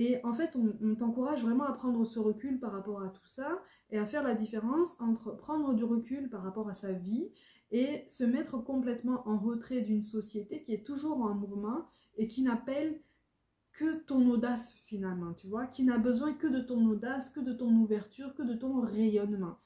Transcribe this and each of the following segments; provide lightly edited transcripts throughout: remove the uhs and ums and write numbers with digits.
Et en fait, on t'encourage vraiment à prendre ce recul par rapport à tout ça et à faire la différence entre prendre du recul par rapport à sa vie et se mettre complètement en retrait d'une société qui est toujours en mouvement et qui n'appelle que ton audace finalement, tu vois, qui n'a besoin que de ton audace, que de ton ouverture, que de ton rayonnement.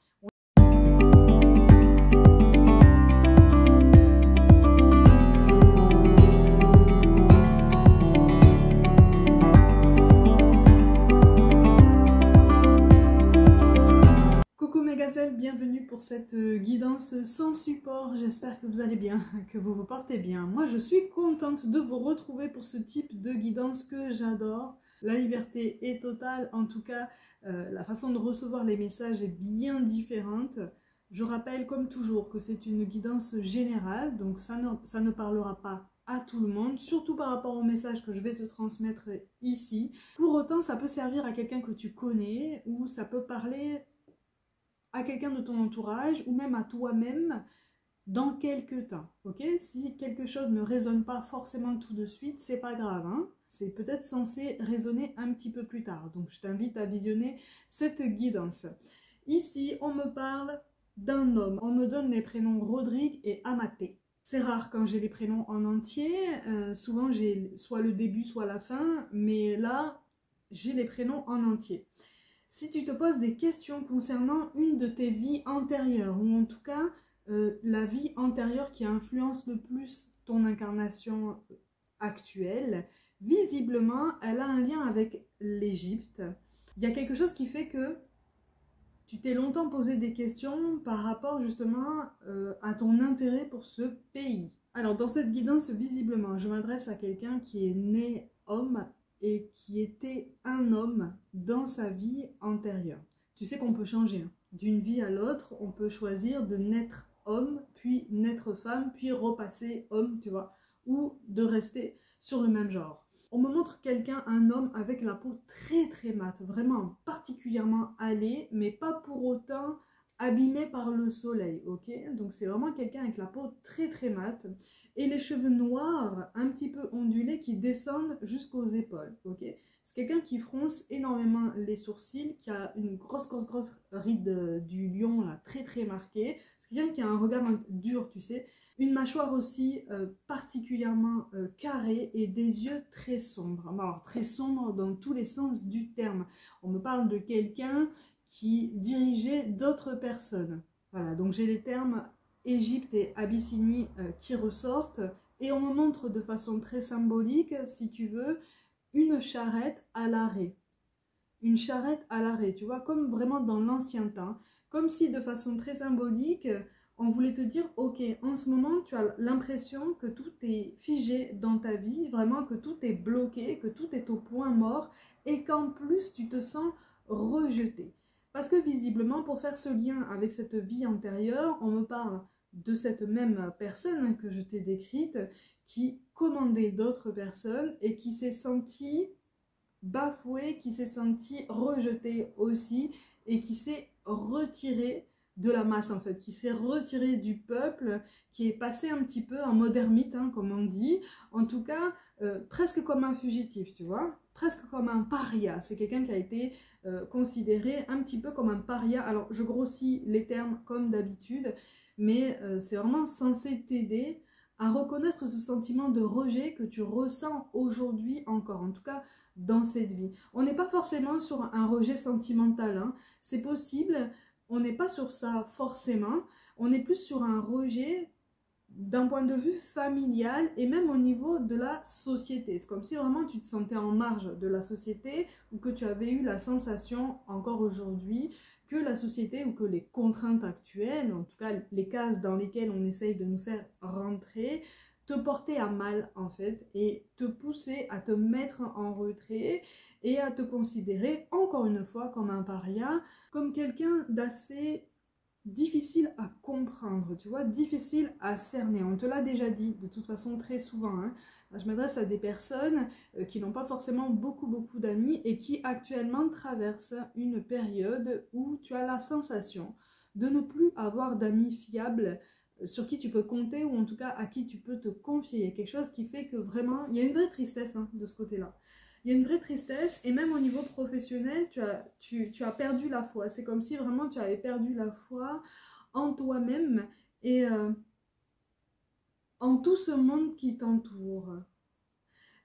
Coucou mes gazelles, bienvenue pour cette guidance sans support. J'espère que vous allez bien, que vous vous portez bien. Moi je suis contente de vous retrouver pour ce type de guidance que j'adore. La liberté est totale, en tout cas la façon de recevoir les messages est bien différente. Je rappelle comme toujours que c'est une guidance générale, donc ça ne parlera pas à tout le monde, surtout par rapport au message que je vais te transmettre ici. Pour autant, ça peut servir à quelqu'un que tu connais ou ça peut parler à quelqu'un de ton entourage ou même à toi-même dans quelques temps, ok? Si quelque chose ne résonne pas forcément tout de suite, c'est pas grave, hein? C'est peut-être censé résonner un petit peu plus tard. Donc je t'invite à visionner cette guidance. Ici, on me parle d'un homme. On me donne les prénoms Rodrigue et Amaté. C'est rare quand j'ai les prénoms en entier. Souvent j'ai soit le début, soit la fin. Mais là, j'ai les prénoms en entier. Si tu te poses des questions concernant une de tes vies antérieures, ou en tout cas la vie antérieure qui influence le plus ton incarnation actuelle, visiblement, elle a un lien avec l'Égypte. Il y a quelque chose qui fait que tu t'es longtemps posé des questions par rapport justement à ton intérêt pour ce pays. Alors dans cette guidance, visiblement, je m'adresse à quelqu'un qui est né homme et qui était un homme dans sa vie antérieure. Tu sais qu'on peut changer, hein. D'une vie à l'autre, on peut choisir de naître homme, puis naître femme, puis repasser homme, tu vois, ou de rester sur le même genre. On me montre quelqu'un, un homme avec la peau très très mate, vraiment particulièrement hâlée, mais pas pour autant abîmé par le soleil, ok? Donc c'est vraiment quelqu'un avec la peau très très mate et les cheveux noirs un petit peu ondulés qui descendent jusqu'aux épaules, ok? C'est quelqu'un qui fronce énormément les sourcils, qui a une grosse ride du lion là, très très marquée. C'est quelqu'un qui a un regard dur, tu sais. Une mâchoire aussi particulièrement carrée et des yeux très sombres. Alors très sombres dans tous les sens du terme. On me parle de quelqu'un qui dirigeait d'autres personnes. Voilà, donc j'ai les termes Égypte et Abyssinie qui ressortent. Et on me montre de façon très symbolique, si tu veux, une charrette à l'arrêt. Une charrette à l'arrêt, tu vois, comme vraiment dans l'ancien temps. Comme si de façon très symbolique, on voulait te dire, ok, en ce moment, tu as l'impression que tout est figé dans ta vie, vraiment que tout est bloqué, que tout est au point mort, et qu'en plus, tu te sens rejeté. Parce que visiblement, pour faire ce lien avec cette vie antérieure, on me parle de cette même personne que je t'ai décrite, qui commandait d'autres personnes et qui s'est sentie bafoué, qui s'est senti rejeté aussi et qui s'est retiré de la masse en fait, qui s'est retiré du peuple, qui est passé un petit peu en mode ermite, hein, comme on dit, en tout cas presque comme un fugitif, tu vois, presque comme un paria. C'est quelqu'un qui a été considéré un petit peu comme un paria. Alors je grossis les termes comme d'habitude, mais c'est vraiment censé t'aider à reconnaître ce sentiment de rejet que tu ressens aujourd'hui encore, en tout cas dans cette vie. On n'est pas forcément sur un rejet sentimental, hein. C'est possible, on n'est pas sur ça forcément, on est plus sur un rejet d'un point de vue familial et même au niveau de la société. C'est comme si vraiment tu te sentais en marge de la société ou que tu avais eu la sensation encore aujourd'hui que la société ou que les contraintes actuelles, en tout cas les cases dans lesquelles on essaye de nous faire rentrer, te porter à mal en fait et te pousser à te mettre en retrait et à te considérer encore une fois comme un paria, comme quelqu'un d'assez difficile à comprendre, tu vois, difficile à cerner. On te l'a déjà dit de toute façon très souvent, hein. Je m'adresse à des personnes qui n'ont pas forcément beaucoup d'amis et qui actuellement traversent une période où tu as la sensation de ne plus avoir d'amis fiables sur qui tu peux compter ou en tout cas à qui tu peux te confier. Il y a quelque chose qui fait que vraiment, il y a une vraie tristesse, hein, de ce côté-là. Il y a une vraie tristesse, et même au niveau professionnel, tu as perdu la foi. C'est comme si vraiment tu avais perdu la foi en toi-même et en tout ce monde qui t'entoure.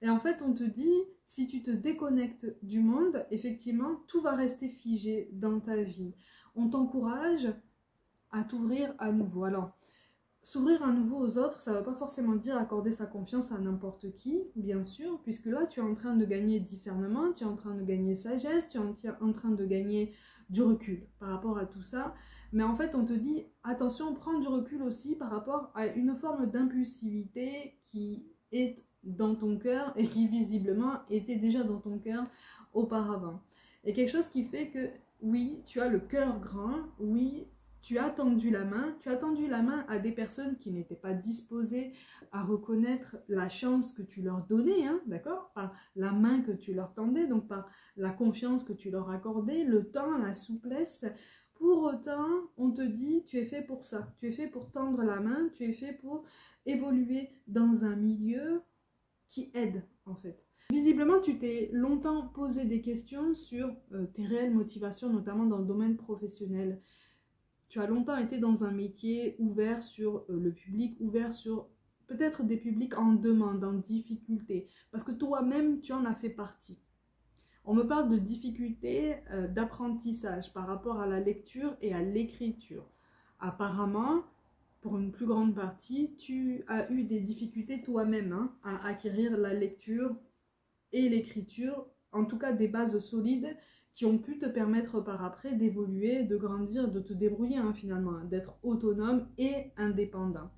Et en fait, on te dit, si tu te déconnectes du monde, effectivement, tout va rester figé dans ta vie. On t'encourage à t'ouvrir à nouveau. Alors, s'ouvrir à nouveau aux autres, ça ne veut pas forcément dire accorder sa confiance à n'importe qui, bien sûr, puisque là, tu es en train de gagner discernement, tu es en train de gagner sagesse, tu es en train de gagner du recul par rapport à tout ça. Mais en fait, on te dit, attention, prends du recul aussi par rapport à une forme d'impulsivité qui est dans ton cœur et qui visiblement était déjà dans ton cœur auparavant. Et quelque chose qui fait que, oui, tu as le cœur grand, oui, tu as tendu la main à des personnes qui n'étaient pas disposées à reconnaître la chance que tu leur donnais, hein, d'accord? Par la main que tu leur tendais, donc par la confiance que tu leur accordais, le temps, la souplesse. Pour autant, on te dit, tu es fait pour ça, tu es fait pour tendre la main, tu es fait pour évoluer dans un milieu qui aide, en fait. Visiblement, tu t'es longtemps posé des questions sur tes réelles motivations, notamment dans le domaine professionnel. Tu as longtemps été dans un métier ouvert sur le public, ouvert sur peut-être des publics en demande, en difficulté, parce que toi-même, tu en as fait partie. On me parle de difficultés d'apprentissage par rapport à la lecture et à l'écriture. Apparemment, pour une plus grande partie, tu as eu des difficultés toi-même hein, à acquérir la lecture et l'écriture, en tout cas des bases solides qui ont pu te permettre par après d'évoluer, de grandir, de te débrouiller hein, finalement, hein, d'être autonome et indépendant.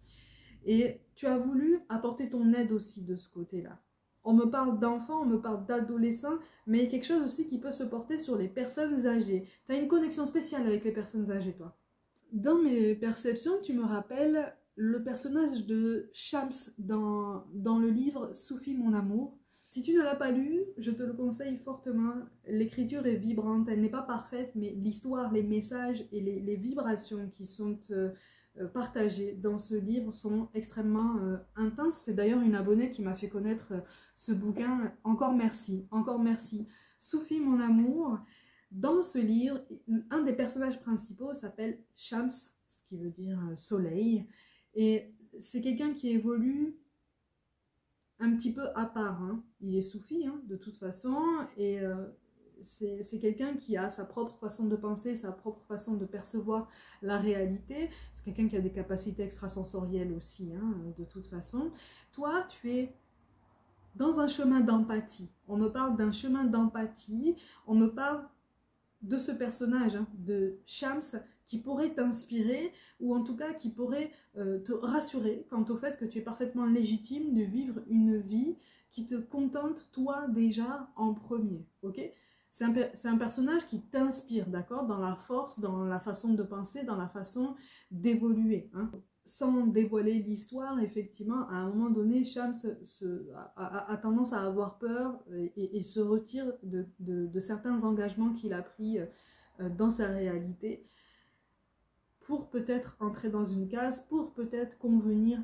Et tu as voulu apporter ton aide aussi de ce côté-là. On me parle d'enfants, on me parle d'adolescents, mais il y a quelque chose aussi qui peut se porter sur les personnes âgées. Tu as une connexion spéciale avec les personnes âgées, toi. Dans mes perceptions, tu me rappelles le personnage de Shams dans le livre Soufi mon amour. Si tu ne l'as pas lu, je te le conseille fortement. L'écriture est vibrante, elle n'est pas parfaite, mais l'histoire, les messages et les vibrations qui sont partagées dans ce livre sont extrêmement intenses. C'est d'ailleurs une abonnée qui m'a fait connaître ce bouquin. Encore merci, encore merci. Soufi mon amour. Dans ce livre, un des personnages principaux s'appelle Shams, ce qui veut dire soleil. Et c'est quelqu'un qui évolue un petit peu à part. Hein. Il est soufi, hein, de toute façon, et c'est quelqu'un qui a sa propre façon de penser, sa propre façon de percevoir la réalité. C'est quelqu'un qui a des capacités extrasensorielles aussi, hein, de toute façon. Toi, tu es dans un chemin d'empathie. On me parle d'un chemin d'empathie, on me parle de ce personnage, hein, de Shams, qui pourrait t'inspirer, ou en tout cas qui pourrait te rassurer quant au fait que tu es parfaitement légitime de vivre une vie qui te contente toi déjà en premier, ok? C'est un personnage qui t'inspire, d'accord? Dans la force, dans la façon de penser, dans la façon d'évoluer, hein. Sans dévoiler l'histoire, effectivement, à un moment donné, Shams a tendance à avoir peur et se retire de certains engagements qu'il a pris dans sa réalité pour peut-être entrer dans une case, pour peut-être convenir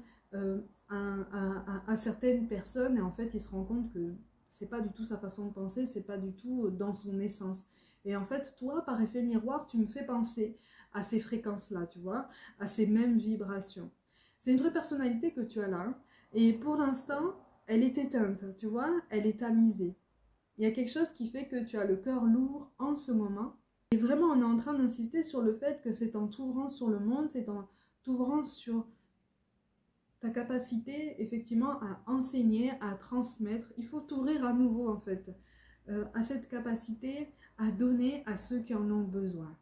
à certaines personnes. Et en fait, il se rend compte que c'est pas du tout sa façon de penser, c'est pas du tout dans son essence. Et en fait, toi, par effet miroir, tu me fais penser à ces fréquences-là, tu vois, à ces mêmes vibrations. C'est une vraie personnalité que tu as là, et pour l'instant, elle est éteinte, tu vois, elle est tamisée. Il y a quelque chose qui fait que tu as le cœur lourd en ce moment, et vraiment, on est en train d'insister sur le fait que c'est en t'ouvrant sur le monde, c'est en t'ouvrant sur ta capacité, effectivement, à enseigner, à transmettre. Il faut t'ouvrir à nouveau, en fait, à cette capacité à donner à ceux qui en ont besoin.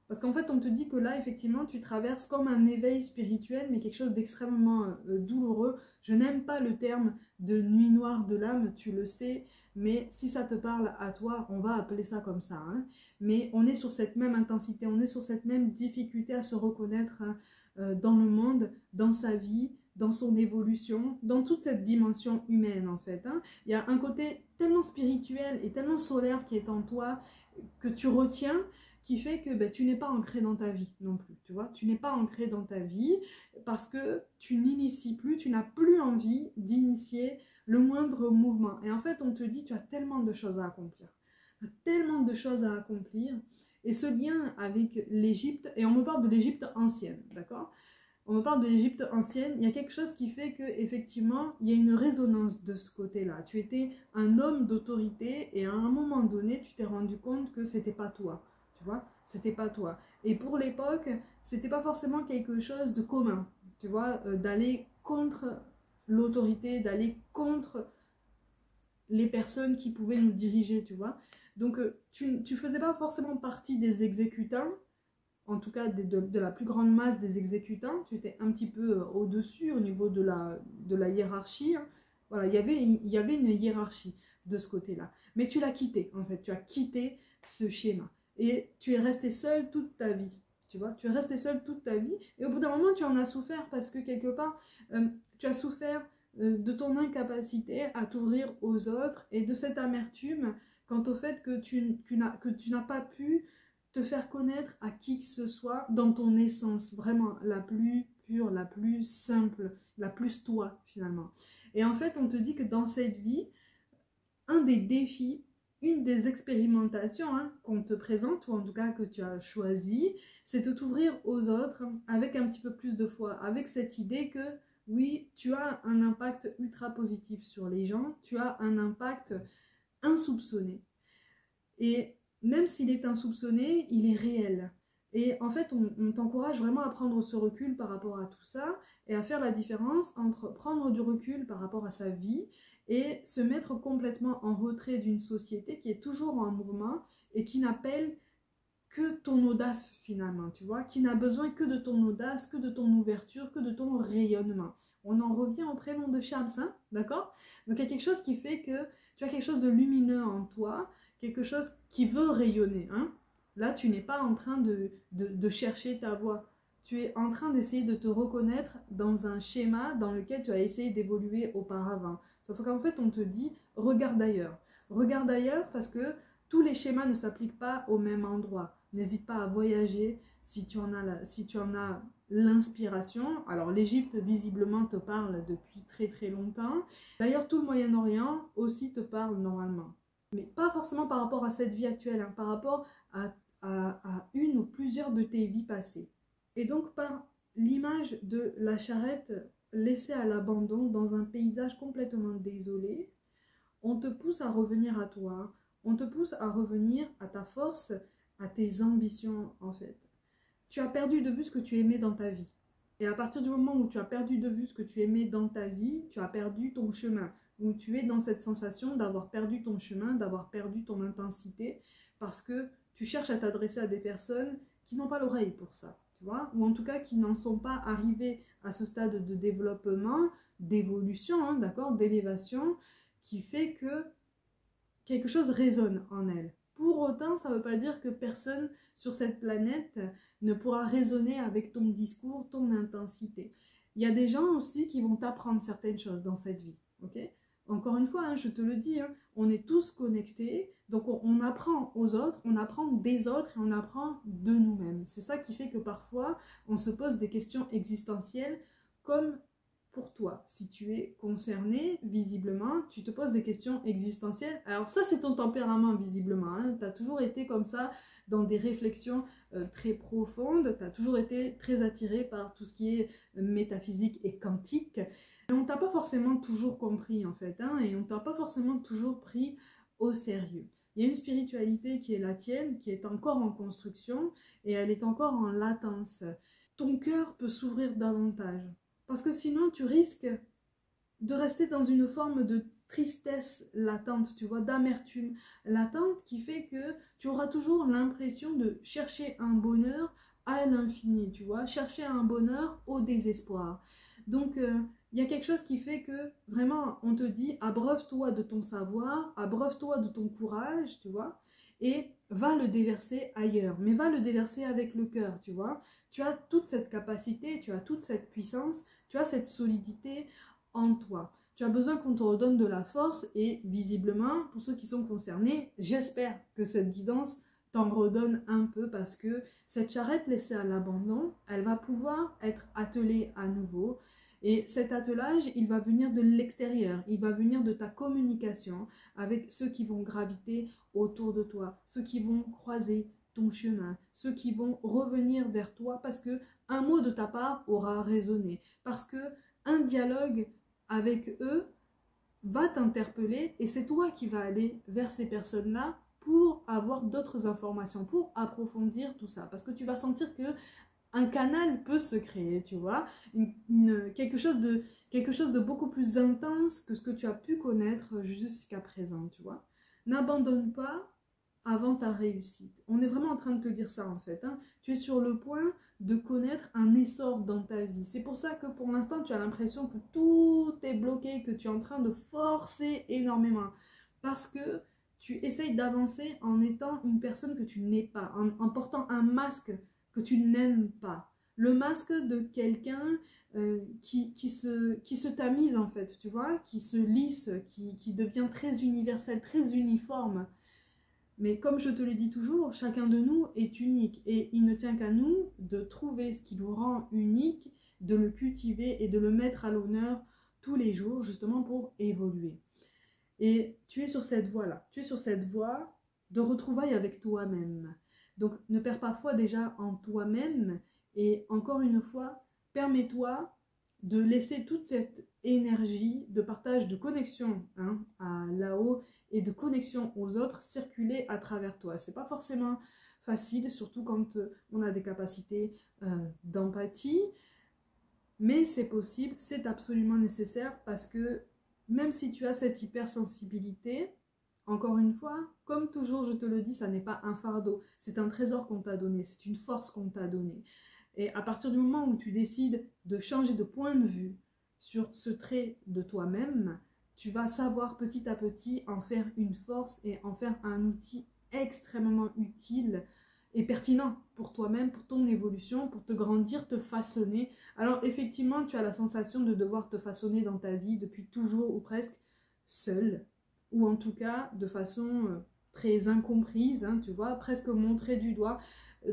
Parce qu'en fait, on te dit que là, effectivement, tu traverses comme un éveil spirituel, mais quelque chose d'extrêmement douloureux. Je n'aime pas le terme de nuit noire de l'âme, tu le sais, mais si ça te parle à toi, on va appeler ça comme ça. Hein. Mais on est sur cette même intensité, on est sur cette même difficulté à se reconnaître hein, dans le monde, dans sa vie, dans son évolution, dans toute cette dimension humaine en fait. Hein. Il y a un côté tellement spirituel et tellement solaire qui est en toi, que tu retiens, qui fait que ben, tu n'es pas ancré dans ta vie non plus, tu vois. Tu n'es pas ancré dans ta vie parce que tu n'inities plus, tu n'as plus envie d'initier le moindre mouvement. Et en fait, on te dit, tu as tellement de choses à accomplir. Tu as tellement de choses à accomplir. Et ce lien avec l'Égypte, et on me parle de l'Égypte ancienne, d'accord? On me parle de l'Égypte ancienne, il y a quelque chose qui fait qu'effectivement, il y a une résonance de ce côté-là. Tu étais un homme d'autorité et à un moment donné, tu t'es rendu compte que c'était pas toi, tu vois, c'était pas toi. Et pour l'époque, c'était pas forcément quelque chose de commun, tu vois, d'aller contre l'autorité, d'aller contre les personnes qui pouvaient nous diriger, tu vois. Donc, tu faisais pas forcément partie des exécutants, en tout cas de la plus grande masse des exécutants, tu étais un petit peu au-dessus au niveau de la hiérarchie. Hein. Voilà, il y avait une hiérarchie de ce côté-là. Mais tu l'as quitté, en fait, tu as quitté ce schéma. Et tu es resté seul toute ta vie, tu vois, tu es resté seul toute ta vie. Et au bout d'un moment, tu en as souffert parce que quelque part, tu as souffert de ton incapacité à t'ouvrir aux autres et de cette amertume quant au fait que tu n'as pas pu te faire connaître à qui que ce soit dans ton essence, vraiment la plus pure, la plus simple, la plus toi finalement. Et en fait, on te dit que dans cette vie, un des défis, une des expérimentations qu'on te présente, ou en tout cas que tu as choisi, c'est de t'ouvrir aux autres avec un petit peu plus de foi, avec cette idée que oui, tu as un impact ultra positif sur les gens, tu as un impact insoupçonné. Et même s'il est insoupçonné, il est réel. Et en fait, on t'encourage vraiment à prendre ce recul par rapport à tout ça et à faire la différence entre prendre du recul par rapport à sa vie et se mettre complètement en retrait d'une société qui est toujours en mouvement et qui n'appelle que ton audace finalement, tu vois, qui n'a besoin que de ton audace, que de ton ouverture, que de ton rayonnement. On en revient au prénom de Charles, hein, d'accord? Donc il y a quelque chose qui fait que tu as quelque chose de lumineux en toi, quelque chose qui veut rayonner. Hein. Là, tu n'es pas en train de chercher ta voie. Tu es en train d'essayer de te reconnaître dans un schéma dans lequel tu as essayé d'évoluer auparavant. Sauf qu'en fait, on te dit, regarde ailleurs. Regarde ailleurs parce que tous les schémas ne s'appliquent pas au même endroit. N'hésite pas à voyager si tu en as l'inspiration. Alors l'Égypte visiblement te parle depuis très très longtemps. D'ailleurs tout le Moyen-Orient aussi te parle normalement. Mais pas forcément par rapport à cette vie actuelle, hein, par rapport à une ou plusieurs de tes vies passées. Et donc par l'image de la charrette laissée à l'abandon dans un paysage complètement désolé, on te pousse à revenir à toi, on te pousse à revenir à ta force, à tes ambitions en fait. Tu as perdu de vue ce que tu aimais dans ta vie. Et à partir du moment où tu as perdu de vue ce que tu aimais dans ta vie, tu as perdu ton chemin. Donc tu es dans cette sensation d'avoir perdu ton chemin, d'avoir perdu ton intensité, parce que tu cherches à t'adresser à des personnes qui n'ont pas l'oreille pour ça, tu vois, ou en tout cas qui n'en sont pas arrivées à ce stade de développement, d'évolution, hein, d'accord, d'élévation, qui fait que quelque chose résonne en elles. Pour autant, ça ne veut pas dire que personne sur cette planète ne pourra résonner avec ton discours, ton intensité. Il y a des gens aussi qui vont t'apprendre certaines choses dans cette vie. Okay, encore une fois, hein, je te le dis, hein, on est tous connectés, donc on apprend aux autres, on apprend des autres et on apprend de nous-mêmes. C'est ça qui fait que parfois, on se pose des questions existentielles comme pour toi. Si tu es concerné, visiblement, tu te poses des questions existentielles. Alors ça, c'est ton tempérament, visiblement. Hein. Tu as toujours été comme ça, dans des réflexions très profondes. Tu as toujours été très attiré par tout ce qui est métaphysique et quantique. Et on ne t'a pas forcément toujours compris, en fait. Hein, et on ne t'a pas forcément toujours pris au sérieux. Il y a une spiritualité qui est la tienne, qui est encore en construction, et elle est encore en latence. Ton cœur peut s'ouvrir davantage. Parce que sinon, tu risques de rester dans une forme de tristesse latente, tu vois, d'amertume latente qui fait que tu auras toujours l'impression de chercher un bonheur à l'infini, tu vois, chercher un bonheur au désespoir. Donc, il y a quelque chose qui fait que vraiment, on te dit, abreuve-toi de ton savoir, abreuve-toi de ton courage, tu vois, et va le déverser ailleurs, mais va le déverser avec le cœur, tu vois. Tu as toute cette capacité, tu as toute cette puissance, tu as cette solidité en toi. Tu as besoin qu'on te redonne de la force et visiblement, pour ceux qui sont concernés, j'espère que cette guidance t'en redonne un peu parce que cette charrette laissée à l'abandon, elle va pouvoir être attelée à nouveau. Et cet attelage, il va venir de l'extérieur, il va venir de ta communication avec ceux qui vont graviter autour de toi, ceux qui vont croiser ton chemin, ceux qui vont revenir vers toi parce que un mot de ta part aura résonné, parce que un dialogue avec eux va t'interpeller et c'est toi qui vas aller vers ces personnes-là pour avoir d'autres informations, pour approfondir tout ça. Parce que tu vas sentir que un canal peut se créer, tu vois, quelque chose de beaucoup plus intense que ce que tu as pu connaître jusqu'à présent, tu vois. N'abandonne pas avant ta réussite. On est vraiment en train de te dire ça en fait, hein. Tu es sur le point de connaître un essor dans ta vie. C'est pour ça que pour l'instant tu as l'impression que tout est bloqué, que tu es en train de forcer énormément. Parce que tu essayes d'avancer en étant une personne que tu n'es pas, en portant un masque que tu n'aimes pas. Le masque de quelqu'un qui se tamise en fait, tu vois, qui se lisse, qui devient très universel, très uniforme. Mais comme je te le dis toujours, chacun de nous est unique et il ne tient qu'à nous de trouver ce qui nous rend unique, de le cultiver et de le mettre à l'honneur tous les jours justement pour évoluer. Et tu es sur cette voie-là, tu es sur cette voie de retrouvailles avec toi-même. Donc ne perds pas foi déjà en toi-même et encore une fois, permets-toi de laisser toute cette énergie de partage, de connexion à là-haut et de connexion aux autres circuler à travers toi. C'est pas forcément facile, surtout quand on a des capacités d'empathie, mais c'est possible, c'est absolument nécessaire parce que même si tu as cette hypersensibilité, encore une fois, comme toujours je te le dis, ça n'est pas un fardeau, c'est un trésor qu'on t'a donné, c'est une force qu'on t'a donnée. Et à partir du moment où tu décides de changer de point de vue sur ce trait de toi-même, tu vas savoir petit à petit en faire une force et en faire un outil extrêmement utile et pertinent pour toi-même, pour ton évolution, pour te grandir, te façonner. Alors effectivement, tu as la sensation de devoir te façonner dans ta vie depuis toujours ou presque seul, ou en tout cas de façon très incomprise, hein, tu vois, presque montrée du doigt.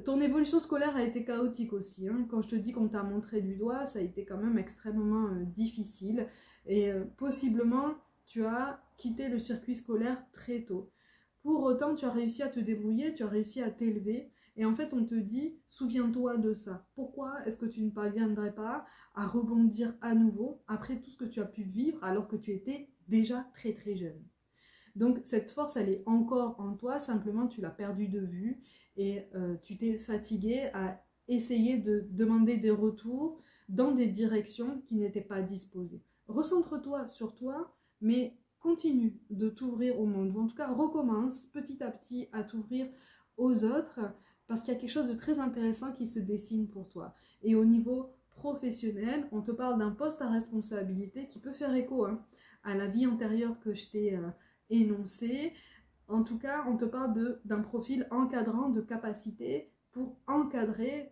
Ton évolution scolaire a été chaotique aussi, hein. Quand je te dis qu'on t'a montré du doigt, ça a été quand même extrêmement difficile. Et possiblement, tu as quitté le circuit scolaire très tôt. Pour autant, tu as réussi à te débrouiller, tu as réussi à t'élever. Et en fait, on te dit, souviens-toi de ça. Pourquoi est-ce que tu ne parviendrais pas à rebondir à nouveau après tout ce que tu as pu vivre alors que tu étais déjà très très jeune? Donc cette force, elle est encore en toi, simplement tu l'as perdue de vue et tu t'es fatigué à essayer de demander des retours dans des directions qui n'étaient pas disposées. Recentre-toi sur toi, mais continue de t'ouvrir au monde, ou en tout cas recommence petit à petit à t'ouvrir aux autres, parce qu'il y a quelque chose de très intéressant qui se dessine pour toi. Et au niveau professionnel, on te parle d'un poste à responsabilité qui peut faire écho à la vie antérieure que je t'ai énoncé. En tout cas, on te parle d'un profil encadrant de capacité pour encadrer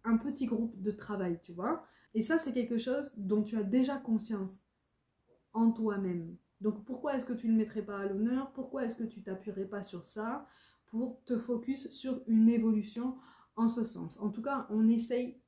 un petit groupe de travail, tu vois. Et ça, c'est quelque chose dont tu as déjà conscience en toi-même. Donc, pourquoi est-ce que tu ne le mettrais pas à l'honneur? Pourquoi est-ce que tu t'appuierais pas sur ça pour te focus sur une évolution en ce sens? En tout cas, on essaye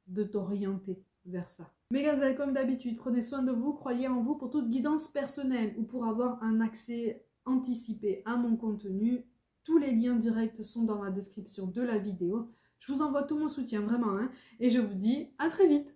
de t'orienter vers ça. Mes gazelles, comme d'habitude, prenez soin de vous, croyez en vous pour toute guidance personnelle ou pour avoir un accès anticipé à mon contenu. Tous les liens directs sont dans la description de la vidéo. Je vous envoie tout mon soutien, vraiment, et je vous dis à très vite.